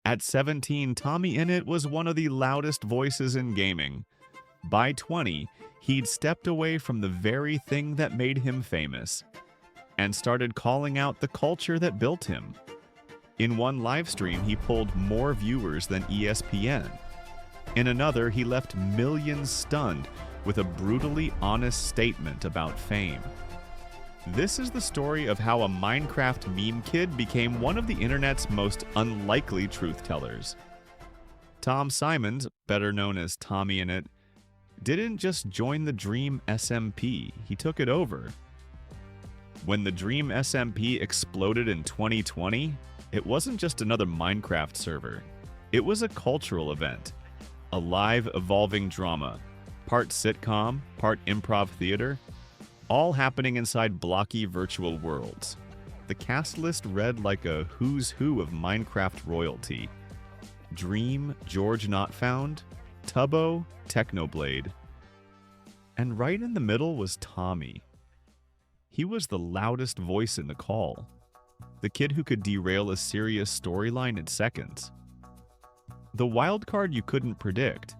At 17, Tommyinnit was one of the loudest voices in gaming. By 20, he'd stepped away from the very thing that made him famous and started calling out the culture that built him. In one livestream, he pulled more viewers than ESPN. In another, he left millions stunned with a brutally honest statement about fame. This is the story of how a Minecraft meme kid became one of the internet's most unlikely truth-tellers. Tom Simons, better known as Tommyinnit, didn't just join the Dream SMP, he took it over. When the Dream SMP exploded in 2020, it wasn't just another Minecraft server. It was a cultural event, a live, evolving drama, part sitcom, part improv theater, all happening inside blocky virtual worlds. The cast list read like a who's who of Minecraft royalty. Dream, George Not Found, Tubbo, Technoblade. And right in the middle was Tommy. He was the loudest voice in the call. The kid who could derail a serious storyline in seconds. The wild card you couldn't predict,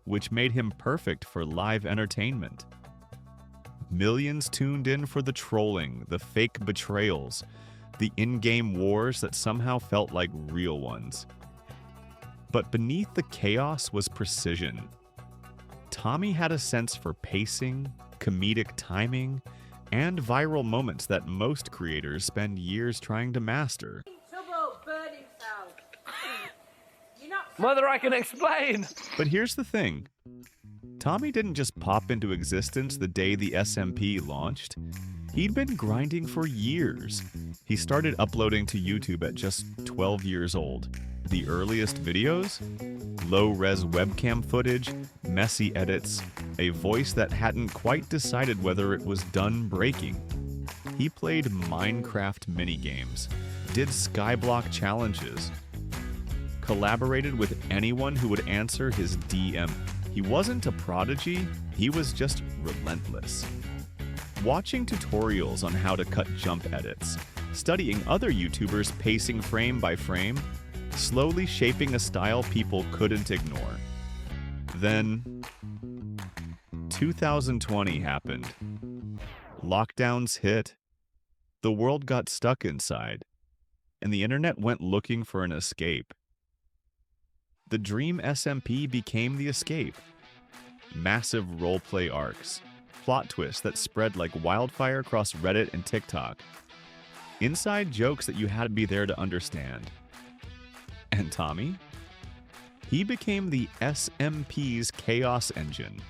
which made him perfect for live entertainment. Millions tuned in for the trolling, the fake betrayals, the in-game wars that somehow felt like real ones. But beneath the chaos was precision. Tommy had a sense for pacing, comedic timing, and viral moments that most creators spend years trying to master. Mother, I can explain! But here's the thing. Tommy didn't just pop into existence the day the SMP launched. He'd been grinding for years. He started uploading to YouTube at just 12 years old. The earliest videos? Low-res webcam footage, messy edits, a voice that hadn't quite decided whether it was done breaking. He played Minecraft minigames, did skyblock challenges, collaborated with anyone who would answer his DM. He wasn't a prodigy, he was just relentless. Watching tutorials on how to cut jump edits, studying other YouTubers pacing frame by frame, slowly shaping a style people couldn't ignore. Then, 2020 happened. Lockdowns hit. The world got stuck inside, and the internet went looking for an escape. The Dream SMP became the escape. Massive roleplay arcs, plot twists that spread like wildfire across Reddit and TikTok, inside jokes that you had to be there to understand. And Tommy? He became the SMP's chaos engine.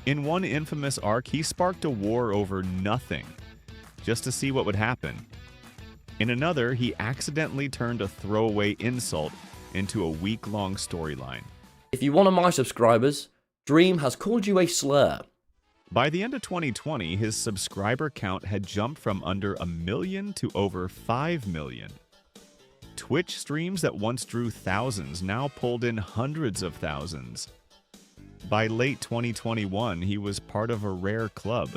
In one infamous arc, he sparked a war over nothing, just to see what would happen. In another, he accidentally turned a throwaway insult into a week-long storyline. If you're one of my subscribers, Dream has called you a slur. By the end of 2020, his subscriber count had jumped from under 1 million to over 5 million. Twitch streams that once drew thousands now pulled in hundreds of thousands. By late 2021, he was part of a rare club.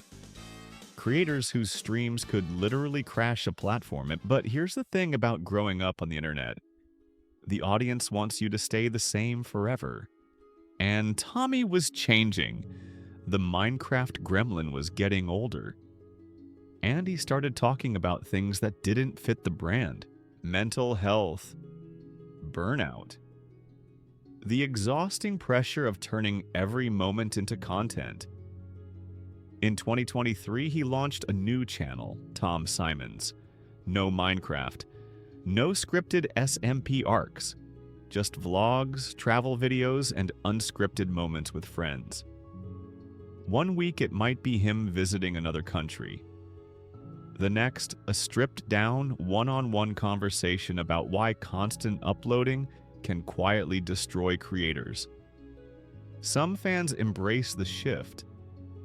Creators whose streams could literally crash a platform. But here's the thing about growing up on the internet. The audience wants you to stay the same forever. And Tommy was changing. The Minecraft gremlin was getting older. And he started talking about things that didn't fit the brand. Mental health. Burnout. The exhausting pressure of turning every moment into content. In 2023, he launched a new channel, Tom Simons. No Minecraft. No scripted SMP arcs, just vlogs, travel videos, and unscripted moments with friends. One week it might be him visiting another country. The next, a stripped-down, one-on-one conversation about why constant uploading can quietly destroy creators. Some fans embraced the shift.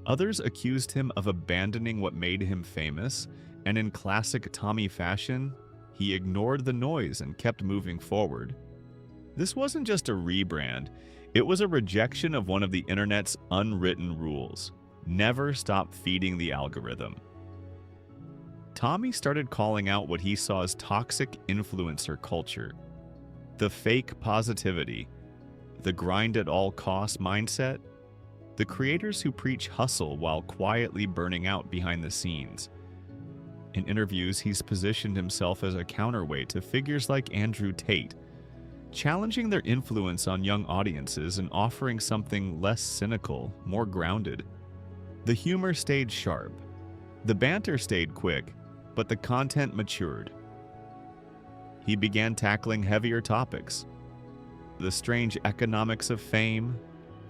Others accused him of abandoning what made him famous, and in classic Tommy fashion, he ignored the noise and kept moving forward. This wasn't just a rebrand, it was a rejection of one of the internet's unwritten rules. Never stop feeding the algorithm. Tommy started calling out what he saw as toxic influencer culture. The fake positivity, the grind at all costs mindset, the creators who preach hustle while quietly burning out behind the scenes. In interviews, he's positioned himself as a counterweight to figures like Andrew Tate, challenging their influence on young audiences and offering something less cynical, more grounded. The humor stayed sharp, the banter stayed quick, but the content matured. He began tackling heavier topics: the strange economics of fame,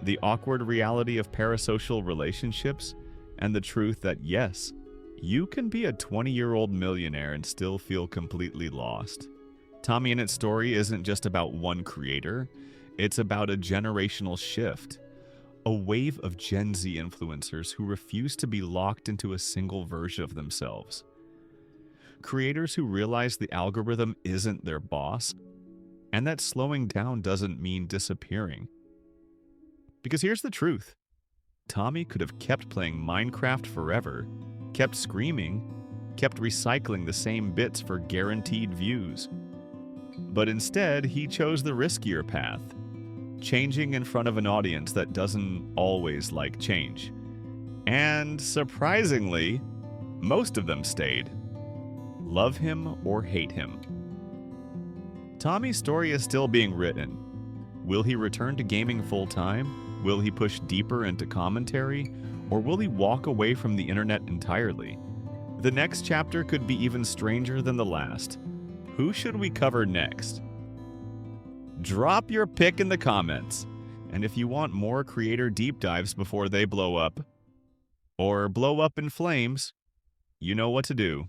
the awkward reality of parasocial relationships, and the truth that yes, you can be a 20-year-old millionaire and still feel completely lost. Tommyinnit's story isn't just about one creator, it's about a generational shift. A wave of Gen Z influencers who refuse to be locked into a single version of themselves. Creators who realize the algorithm isn't their boss, and that slowing down doesn't mean disappearing. Because here's the truth. Tommy could have kept playing Minecraft forever, kept screaming, kept recycling the same bits for guaranteed views. But instead, he chose the riskier path, changing in front of an audience that doesn't always like change. And surprisingly, most of them stayed. Love him or hate him. Tommy's story is still being written. Will he return to gaming full-time? Will he push deeper into commentary? Or will he walk away from the internet entirely? The next chapter could be even stranger than the last. Who should we cover next? Drop your pick in the comments. And if you want more creator deep dives before they blow up, or blow up in flames, you know what to do.